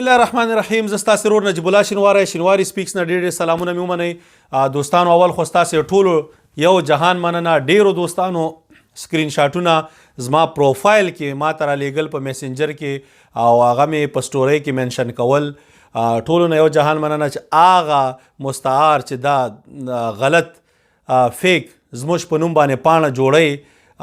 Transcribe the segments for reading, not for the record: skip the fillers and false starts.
بسم الله الرحمن الرحیم. زه ستاسې ورور نجیب الله شینواری سپیکس نه ډېر سلامونه مې ومنئ. دوستانو اول خو ستاسې ټولو یو جهان مننه. ډېرو دوستانو سکرین شاټونه زما پروفایل کې ما ته رالیږل په میسنجر کې او هغه مې په سټورۍ کې منشن کول. ټولو نه یو جهان مننه چې هغه مستعار چې دا غلط فیک زموږ په نوم باندې پاڼه جوړئ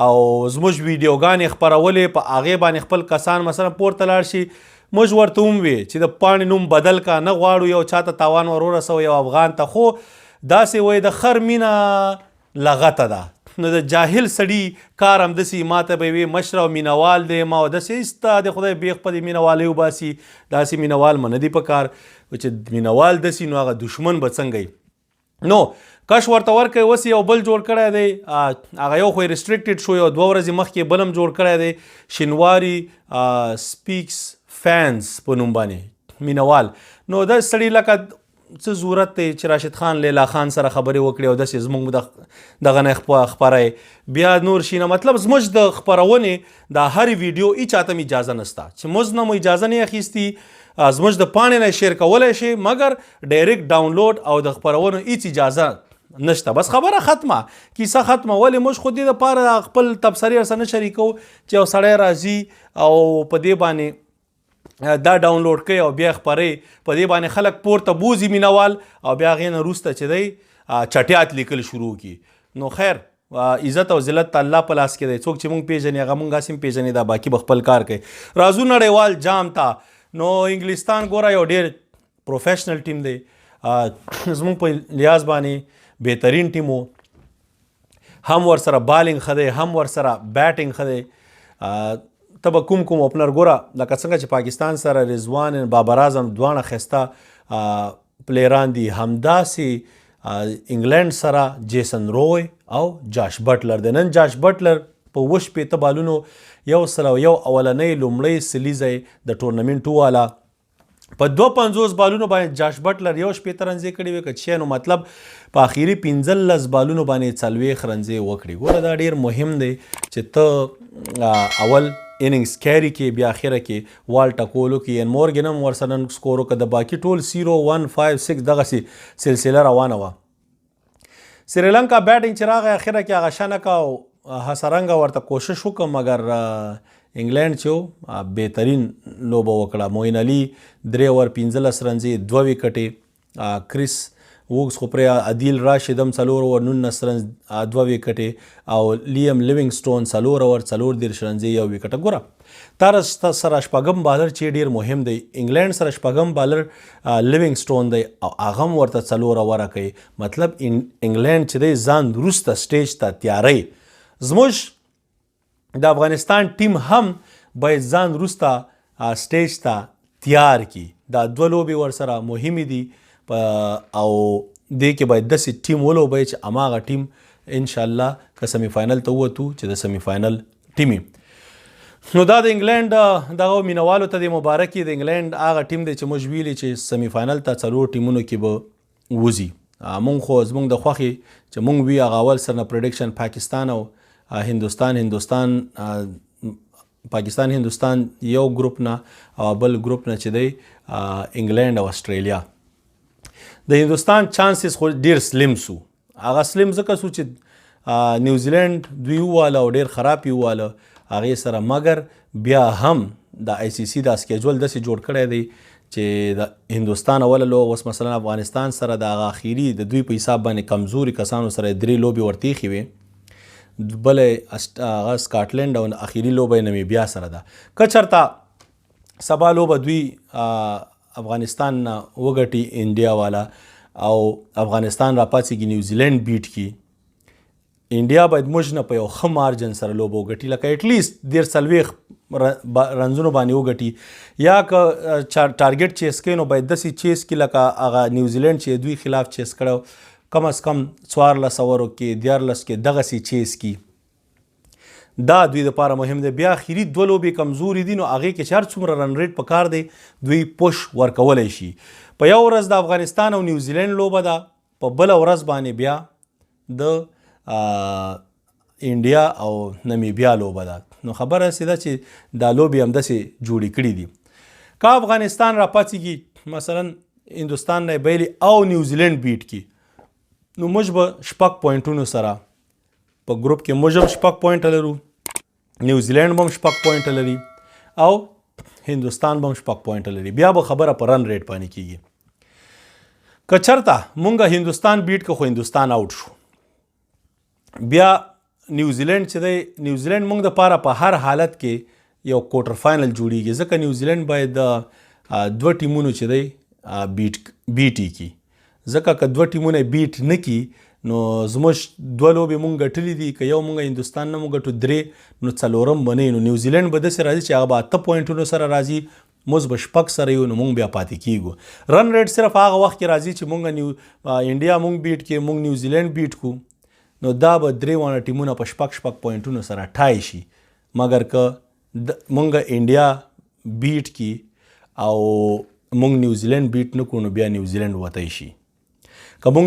او زموږ ویډیوګانې خپرولې په هغې باندې خپل کسان مثلا پورته لاړ شي موږ ورته ووی چې د پاڼې نوم بدل کا نه غواړو یو چاته تاوان ور ورسوه یو افغان ته، خو داسې وایي د خر مینه لغته ده. نو د جاهل سړي کار همداسې ما ته به وي مشر او مینوال دی ما داسې ایسته د خدای بیخ په دې مینوالۍ وباسي. داسې مینوال مه نه دي په کار چې مینوال داسې نو هغه دشمن به څنګه نو کش ورته ورکوي. اوس یو بل جوړ کړی دی هغه یو خو ریسټرکټډ شو، یو 2 ورځې مخکې بل هم جوړ کړی دی شینواري سپیکس فینس په نوم باندې مینوال. نو دا سړي لکه څه ضرورت دی چې راشد خان لیلا خان سره خبرې وکړي او داسې زموږ دغه نه خپرئ بیا نور شي نه. مطلب زموږ د خپرونې د هرې ویډیو هیچاته م اجازه نشته چې موږ نه مو اجازه نه اخیستي زموږ د پاڼې نه شیر کولی شي مګر ډایرکټ ډاونلوډ او د خپرونو هیڅ اجازه نشته. بس خبره ختمه، کیسه ختمه. ولې موږ خو دې دپاره خپل تبصرې ورسره نه شریکو چې یو سړی راځي او په دې باندې دا ډاونلوډ کوي او بیا خپرئ په دې باندې خلک پورته بوزي مینوال او بیا هغې نه وروسته چې دی چټیات لیکل شروع کړي. نو خیر عزت او ذلت ته الله په لاس کې دی. څوک چې موږ پیژني هغه موږ هسې هم پیژني، دا باقي به خپل کار کوي. راځو نړیوال جام ته. نو انګلستان ګوره یو ډېر پروفیشنل ټیم دی زموږ په لحاظ باندې بهترین ټیم و. هم ورسره بالینګ ښه دی هم ورسره بیټینګ ښه دی. ته به کوم اوپنر ګوره لکه څنګه چې پاکستان سره رضوان بابر اعظم دواړه ښایسته پلیران دي، همداسې انګلینډ سره جیسن روی او جاش بټلر دی. نن جاش بټلر په 50 بالونو 101 اولنۍ لومړی سلیزی د ټورنمنټ والا په 52 بالونو باندې جاش بټلر 1 رنزې کړي وي که چې نو مطلب په اخیری 15 بالونو باندې 40 رنزې وکړي. ګوره دا ډېر مهم دی چې ته اول اننګز کیری کې بیا اخره کې وال ټکولو کې ان مورګن هم ورسره نن سکور وکړه. د باقي ټول 0-1-5-6 دغسې سلسله روانه وه. سریلانکا بیټینګ چې راغی اخره کې هغه ښه نه کا او حسرنګه ورته کوشش وکړه مګر انګلینډ چې بهترین لوبه وکړه. موین علي 3 اوور 15 رنزې 2 وکټې، کریس ووکس خو پرې عدیل راشد هم 4 اوور 19 رنز 2 وکټې او لیم لیوینګسټون 4 اوور 14 رنزې 1 وکټه. ګوره تر سره شپږم بالر چې ډېر مهم دی. انګلینډ سره شپږم بالر لیوینګسټون دی او هغه هم ورته 4 اووره کوي. مطلب انګلینډ چې دی ځان وروسته سټیج ته تیاری. زموږ د افغانستان ټیم هم باید ځان وروسته سټیج ته تیار کړي. دا 2 لوبې ورسره مهمې دي او دې کې باید داسې ټیم ولوبئ چې هماغه ټیم انشاءالله که سمی فاینل ته ووتو چې د سمی فاینل ټیم نو دا د انګلینډ دغه مینوالو ته د مبارکي. د انګلینډ هغه ټیم دی چې موږ ویلي چې سمی فاینل ته 4 ټیمونو کې به وځي. مونږ خو زمونږ د خوښې چې مونږ وي هغه اول سر نه پریډکشن پاکستان او پاکستان هندوستان یو ګروپ نه او بل ګروپ نه چې دی انګلینډ او استرالیا. د هندوستان چانسز خو ډیر سلیم سو. هغه سلیم ځکه سو چې نیوزیلینډ دوی وواله او ډیر خراب یې وواله هغې سره مګر بیا هم د آی سی سی دا سکیجول داسې جوړ کړی دی چې د هندوستان اوله لوبه اوس مثلا افغانستان سره د هغه اخیري د دوی په حساب باندې کمزوري کسانو سره 3 لوبې ورتېښې وې. بله هغه سکاټلینډ او اخیري لوبه یې نمیبیا سره ده. که چېرته سبا لوبه دوی افغانستان نه وګټي انډیا والا او افغانستان راپاڅېږي نیوزیلینډ بیټ کړي، انډیا باید موږ نه په یو ښه مارجن سره لوبه وګټي لکه ایټلیسټ 40 رنزونو باندې وګټي یا که ټارګټ چیس کوي نو باید داسې چیس کړي لکه هغه نیوزیلینډ چې دوی خلاف چیس کړی کم از کم 14 اوورو کې 14 کې دغسې چیس کړي. دا دوی دپاره مهم دی. بیا اخیري 2 لوبې کمزوري دي نو هغې کې چې هر څومره رن ریټ پکار دی دوی پوش ورکولی شي. په یو ورځ د افغانستان او نیوزیلینډ لوبه ده، په بله ورځ باندې بیا د انډیا او نمیبیا لوبه ده. نو خبره هسې ده چې دا لوبې همداسې جوړې کړي دي. که افغانستان را پاڅېږي مثلا هندوستان نه بیلي او نیوزیلینډ بیټ کړي نو موږ به 6 پوینټونو سره په ګروپ کې موږ هم 6 پوینټه لرو، نیوزیلینډ به هم 6 پوینټه لري او هندوستان به هم 6 پوینټه لري. بیا به خبره په رن ریټ باندې کېږي. که چرته مونږ هندوستان بیټ که خو هندوستان آوټ شو، بیا نیوزیلینډ چې دی نیوزیلینډ مونږ دپاره په هر حالت کې یو کوارټر فاینل جوړیږي، ځکه نیوزیلینډ باید د 2 ټیمونو چې دی بیټ یې کړي، ځکه که 2 ټیمونه بیټ نه کړي نو زموږ 2 لوبې مونږ ګټلي دي، که یو مونږ هندوستان نه مونږ ګټو 3 نو 4م به نه. نو نیوزیلینډ به داسې راځي چې هغه به 8 پوینټونو سره راځي، موږ به 6 سره یو، نو مونږ بیا پاتې کیږو. رن ریټ صرف هغه وخت کې راځي چې مونږ انډیا مونږ بیټ کړي، مونږ نیوزیلینډ بیټ کړو، نو دا به 3 وانه ټیمونه په 6 پوینټونو سره ټای شي. مګر که مونږ انډیا بیټ کړي او مونږ نیوزیلینډ بیټ نه کړو نو بیا نیوزیلینډ وتی شي. که مونږ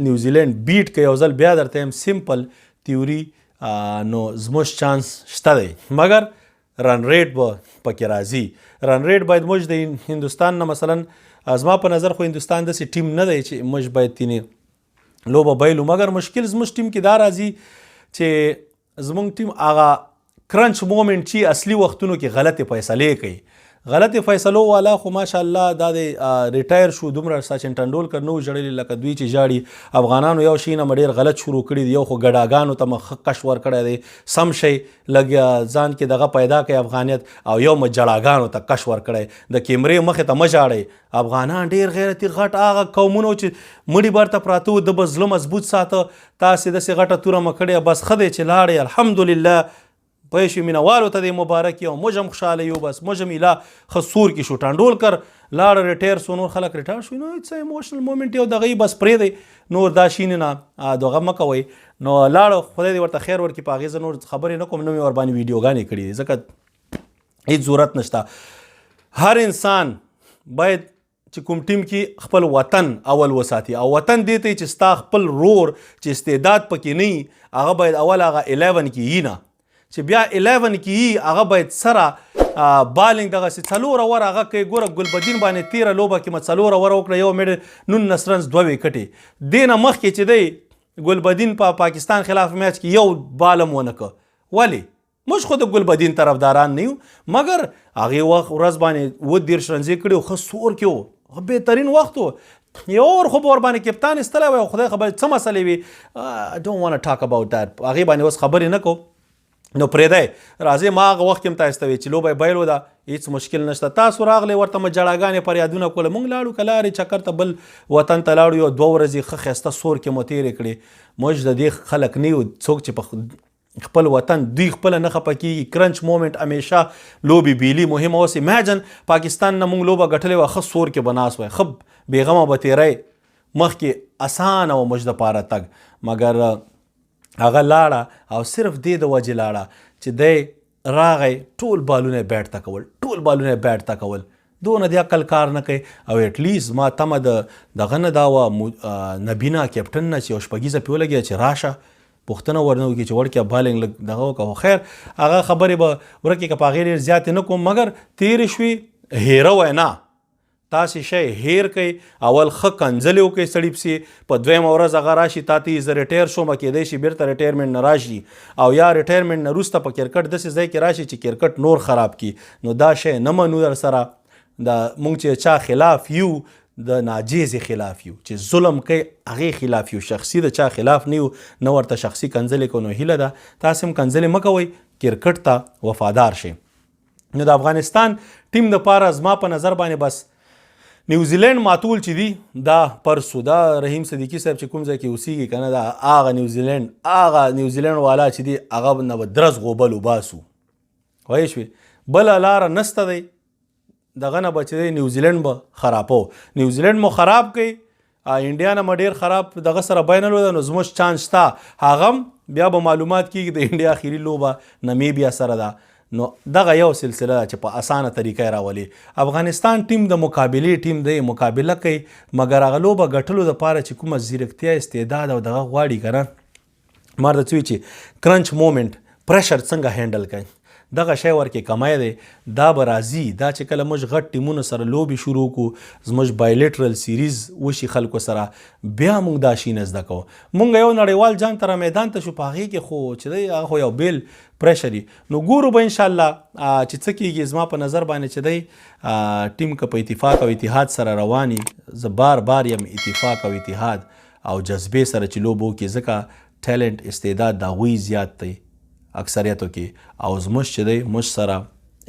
نیوزیلینډ بیټ که یو ځل بیا درته یم سمپل تیوري نو زموږ چانس شته دی، مګر رن ریټ به پکې راځي. رن ریټ باید موږ د هندوستان نه مثلا زما په نظر خو هندوستان داسې ټیم نه دی چې موږ باید تینې لوبه بایلو، مګر مشکل زموږ ټیم کې دا راځي چې زموږ ټیم هغه کرنچ مومنټ چې اصلي وختونو کې غلطې فیصلې کوي. غلطې فیصلو والا خو ماشاءالله دا د ریټایر شو، دومره سچن ټنډولکر نو ژړلی لکه دوی چې ژاړي. افغانانو یو شي نه ډېر غلط شروع کړي دي، یو خو ګډاګانو ته مخ کش ورکړی دی، سم شی لږ ځان کې دغه پیدا کوي افغانیت، او یو مه جړاګانو ته کش ورکړی. د کیمرې مخې ته مه ژاړئ. افغانان ډېر غیرتي غټ هغه قومونو چې مړي برته پراته وو، د به زړه مضبوط ساته، تاسې داسې غټه توره مه کړې، بس ښه دی چې لاړې الحمدلله پوه شوې، مینهوالو ته دې مبارک یو، موږ هم خوشحاله یو، بس موږ هم ایله ښه سور کې شو. ټنډولکر لاړه ریټایر سو، نور خلک ریټایر شوي، نو څه ایموشنل مومنټ یو دغه بس پرېږدئ، نور دا شي نه دغه مه کوئ. نو لاړه، خدای دې ورته خیر ورکړي، په هغې زه نور خبرې نه کوم، نه مې ورباندې ویډیوګانې کړي دي، ځکه هېڅ ضرورت نشته. هر انسان باید چې کوم ټیم کې خپل وطن اول وساتي، او وطن دې ته چې ستا خپل رور چې استعداد پکې نه وي هغه باید اول هغه 11 کې وي نه، چې بیا 11 کې یي هغه باید سره بالنګ دغسې 4 اوور هغه کوي. ګوره ګلبدین باندې 13 لوبه کې مه 4 اوور وکړه، یو میډل 19 رنز 2 وکټې. دې نه مخکې چې دی ګلبدین په پاکستان خلاف میچ کې یو بال هم ونه کړه. ولې؟ موږ خو د ګلبدین طرفداران نه یو، مګر هغې ورځ باندې 30 رنزې کړي او ښه سور کې و، بهترین وخت و. یو اور خو به ورباندې کپتان ایستلی وی، خدای خبر څه مسلې وي، I don't want to talk about that. هغې باندې اوس خبرې نه کوو، نو پرېږدی. راځئ ما هغه وخت کې هم تاسو ته وی چې لوبه یې بایلو ده، هېڅ مشکل نشته. تاسو راغلی ورته مو جړاګانې پر یادونه کوله، موږ لاړو که لارې چکر ته بل وطن ته لاړو، یو 2 ورځې ښه ښایسته سور کې مو تېرې کړې. موږ د دې خلک نه یو څوک چې په خپل وطن دوی خپله نه خفه کېږي. کرنچ مومنټ همیشه لوبې بیلي مهمه. اوس امیجن پاکستان نه موږ لوبه ګټلې وه، ښه سور کې به ناست وی، ښه بېغمه به تېری، مخکې اسانه و موږ دپاره تګ، مګر هغه لاړه او صرف دې د وجې لاړه چې دی راغی ټول بالونه یې بیټ ته کول، ټول بالونه یې بیټ ته کول، دونه د عقل کار نه کوي. او ایټلیست ما تمه دغه نه دا وه نبینا کیپټن نه چې یو شپږیزه پې ولګېده چې راشه پوښتنه ورنه وکړي چې وړکیه بالنګ لږ دغه وکړه. خو خیر هغه خبرې به ورکې که په هغې ډېر زیاتې نه کوم، مګر تېرې شوې هیره وی نه. تاسې شی هیر کوئ، اول ښه کنځلې وکړئ سړي پسې، په 2مه ورځ هغه راشي تا ته زه ریټایر شوم، کېدی شي بېرته ریټایرمنټ نه راشي، او یا ریټایرمنټ نه وروسته په کرکټ داسې ځای کې راشي چې کرکټ نور خراب کړي. نو دا شی نه منو در سره. د موږ چې چا خلاف یو د ناجیزې خلاف یو، چې ظلم کوي هغې خلاف یو، شخصي د چا خلاف نه یو، نه ورته شخصي کنځلې کوو. نو هیله ده تاسې هم کنځلې مه کوئ، کرکټ ته وفادار شئ. نو د افغانستان ټیم دپاره زما په نظر باندې بس نیوزیلینډ ماتول چې دی دا پرسو، دا رحیم صدیقي صاحب چې کوم ځای کې اوسیږي که نه، دا هغه نیوزیلینډ والا چې دی هغه نه به درز غوبل وباسو. پوه شوې؟ بله لاره نسته دی، دغه نه به چې دی نیوزیلینډ به خرابو. نیوزیلینډ مو خراب کوي، انډیا نه مو ډېر خراب دغه سره بینلو ده، نو زموږ چانس شته. هغه هم بیا به معلومات کېږي د انډیا اخري لوبه نمیبیا سره ده. نو دغه یو سلسله ده چې په اسانه طریقه راولي. افغانستان ټیم د مقابلې ټیم دی، مقابله کوي، مګر هغه لوبه ګټلو دپاره چې کومه ځیرکتیا استعداد او دغه غواړي که نه، ما درته وایي چې کرنچ مومنټ پریشر څنګه هینډل کوي. دغه شی ورکې کمای دی دا به راځي. دا چې کله موږ غټ ټیمونو سره لوبې شروع کړو زموږ بایلیټرل سیریز وشي خلکو سره بیا موږ دا شي نه زده کوو. موږ یو نړیوال جنګ ته میدان ته شو په هغې کې خو چې دی هغه خو یو بیل پریشر نو ګورو به انشاءالله چې څه کېږي. زما په نظر باندې چې دی ټیم که په اتفاق او اتحاد سره رواني زه بار بار یم اتفاق او اتحاد او جذبې سره چې لوبو کې ځکه ټیلنټ استعداد د هغوی زیات دی اکثریتو کې او زموږ چې دی موږ سره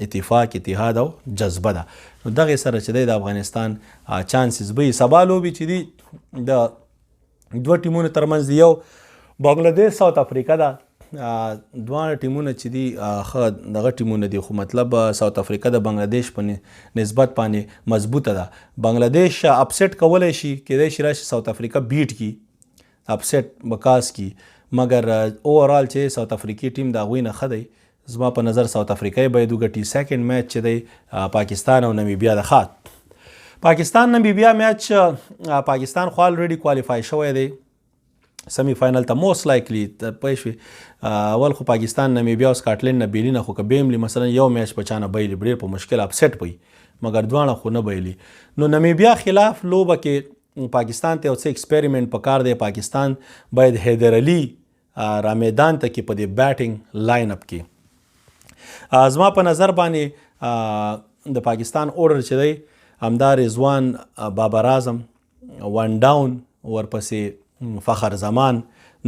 اتفاق اتحاد او جذبه ده. نو دغې سره چې دی د افغانستان چانسز به سبا لوبې چې دي د دوه ټیمونو ترمنځ دی. یو بنګلادیش ساوت افریقا ده. دواړه ټیمونه چې دي ښه دغه ټیمونه دي خو مطلب ساوت افریقا د بنګلادیش په نسبت باندې مضبوطه ده. بنګلادیش اپسیټ کولی شي کیدای شي راشي ساوت افریقا بیټ کی اپسیټ بکاس کی مګر اوورال چې ساوت افریقی ټیم د هغوی نه ښه دی. زما په نظر ساوت افریقا باید وګټي. سیکنډ میچ چې دی پاکستان او نمیبیا ده. ښه پاکستان نمیبیا میچ پاکستان خو الریډي کوالیفای شوی دی سمی فاینل ته موست لایکلی پوه شوې. اول خو پاکستان نمیبیا او سکاټلینډ نه بیلي نه خو که بیملي مثلا یو میچ په چا نه بیلي ډېر په مشکل اپسیټ وي مګر دواړه خو نه بیلي. نو نمیبیا خلاف لوبه کې پاکستان ته یو څه ایکسپریمنټ پکار دی. پاکستان باید حیدر علي را میدان ته کې په دې بیټینګ لاین اپ کې زما په نظر باندې د پاکستان اورډر چې دی همدا رضوان بابر اعظم ون ډاون ورپسې فخر زمان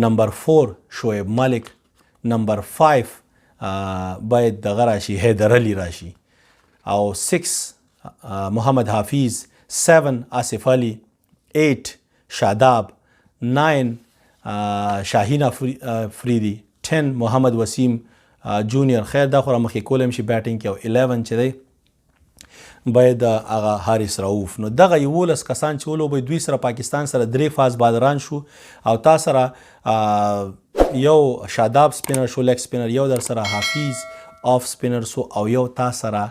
نمبر 4 شعیب ملک نمبر 5 باید دغه راشي حیدر علي راشي او 6 محمد حافظ 7 آصف علي 8 شاداب 9 شاهین افریدي 10 محمد وسیم جونیور. خیر دا خو را مخکې کولی شي بیټینګ کې او 11 چې دی باید هغه حارث رؤوف. نو دغه 11 کسان چې ولوبوي دوی سره پاکستان سره 3 فاست بالران شو او تا سره یو شاداب سپینر شو لیگ سپینر یو در سره حافظ آف سپینر سو او یو تا سره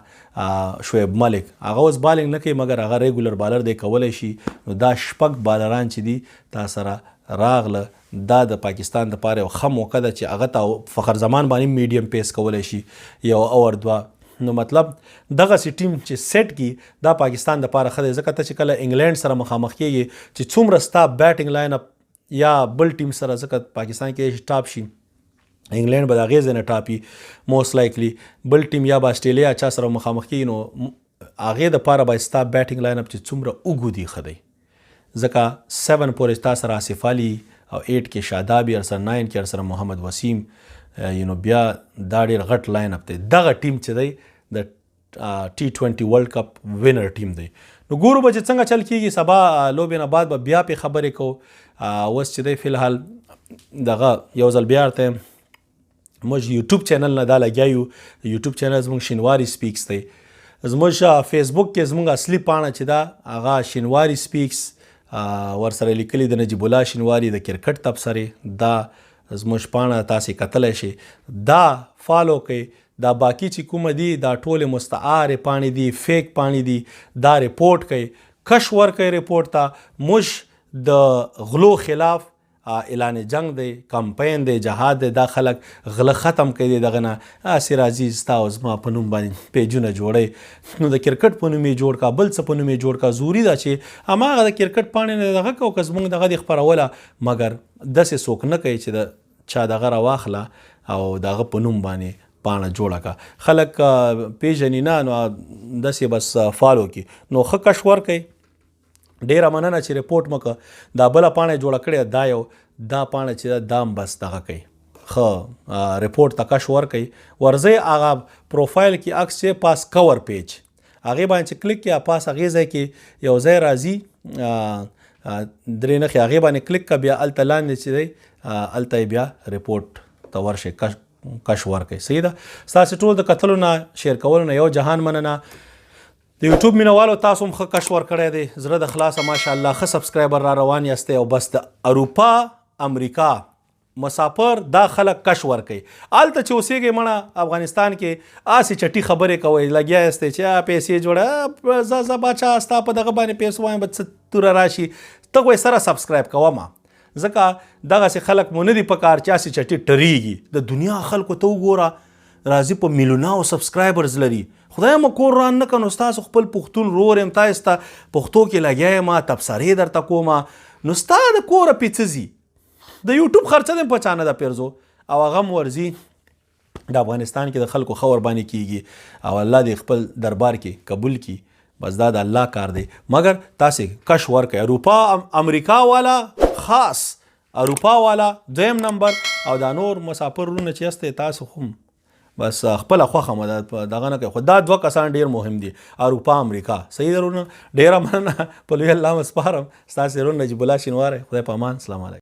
شعیب ملک هغه اوس بالینګ نه کوي مګر هغه ریګولر بالر دی کولی شي. نو دا شپږ بالران چې دي تا سره راغله دا د پاکستان دپاره یو ښه موقع ده چې هغه ته فخر زمان باندې میډیم پیس کولی شي یو اور دوه. نو مطلب دغسې ټیم چې سیټ کی دا پاکستان دپاره ښه دی ځکه ته چې کله انګلینډ سره مخامخ کېږي چې څومره ستا بیټینګ لاین اپ یا بل ټیم سره ځکه پاکستان کې ټاپ شي انګلینډ به د هغې ځای نه ټاپي موست لایکلی بل ټیم یا به اسټریلیا چا سره مخامخ کېږي نو هغې دپاره باید ستا بیټینګ لاین اپ چې څومره اوږد وي ښه دی ځکه 7 پورې ستا سره آصف علي او 8 کې شاداب یې سره 9 کې سره محمد وسیم نو بیا دا ډېر غټ لاین اپ دی. دغه ټیم چې دی د T20 ورلډ کپ وینر ټیم دی. نو ګورو به چې څنګه چل کېږي. سبا لوبې نه بعد به بیا پې خبرې کوو. اوس چې دی فلحال دغه یو ځل بیا ورته موږ یوټیوب چینل نه دا لګیا یو. یوټیوب چینل زموږ شینواري سپیکس دی. زموږ فیسبوک کې زموږ اصلي پاڼه چې دا هغه شینواري سپیکس ورسره لیکلي د نجیب الله شینواري د کرکټ تبصرې دا زموږ پاڼه تاسې کتلی شي. دا فالو کړئ. دا باقي چې کومه دي دا ټولې مستعارې پاڼې دي فیک پاڼې دي دا ریپورټ کړئ کش ورکړئ ریپورټ ته. موږ د غلو خلاف اعلان جنگ دی کمپین دی جهاد دی. دا خلک غله ختم کړي دغه نه اسیر عزیز ستا او زما په نوم باندې پیجونه جوړئ نو د کرکټ په نوم یې جوړ کا بل څه په نوم یې جوړ کا. ضروري ده چې هماغه د کرکټ پاڼې نه دغه کوو که زموږ دغه دې خپروله مګر داسې څوک نه کوي چې د چا دغه راواخله او دغه په نوم باندې پاڼه جوړه کا. خلک پیژني نه نو داسې بس فالو کی نو ښه کش ورکئ. ډیره مننه چې ریپورټ مکه دا بله پاڼه جوړه کړې دا یو دا پاڼه چې دا هم بس دغه کوي ښه ریپورټ ته کش ورکئ. ورځئ هغه پروفایل کې عکس چې پاس کور پیج هغې باندې چې کلیک کړئ پاس هغې ځای کې یو ځای راځي 3 نښې هغې باندې کلیک کړه بیا هلته لاندې چې دی هلته یې بیا ریپورټ ته ورشئ کش ورکئ. صحیح ده. ستاسې ټول د کتلو نه شیر کولو نه یو جهان مننه. د یوټیوب مینوالو تاسو هم ښه کش ورکړی دی زړه د خلاصه ماشاءالله ښه سبسکرایبر را روان یاستئ او بس د اروپا امریکا مسافر دا خلک کش ورکوي. هلته چې اوسېږئ مړه افغانستان کې هسې چټي خبرې کوئ لګیا یاستئ چې پیسې جوړه زه باچا ستا په دغه باندې پیسو وایم به څه توره راشي ته خو یې سره سبسکرایب کوه ما ځکه دغسې خلک مو نه دي په کار چې هسې چټي ټریږي. د دنیا خلکو ته وګوره راځي په میلیوناو سبسکرایبرز لري. خدای مو کور ران نه کنو ستاسو خپل پښتون رور یم تاسو ته پښتو کې لګیا یم تبصرې درته کومه نو ستا د کوره پې څه ځي د یوټیوب خرڅه دې په چا نه ده پیرزو او هغه هم ورځي د افغانستان کې د خلکو ښه ورباندې کیږي او الله دې خپل دربار کې قبول کړي. بس دا د الله کار دی مګر تاسې کش ورکړئ. اروپا امریکا والا خاص اروپا والا دویم نمبر او دا نور مسافر رونه چې یاستئ تاسو هم بس خپله خوښه مه دغه نه کوئ خو دا دوه کسان ډېر مهم دي اروپا امریکا. صحیح ده رونه ډېره مننه په لوی الله مو سپارم ستاسې رون نجیب الله شینواری. خدای په امان. سلام علیکم.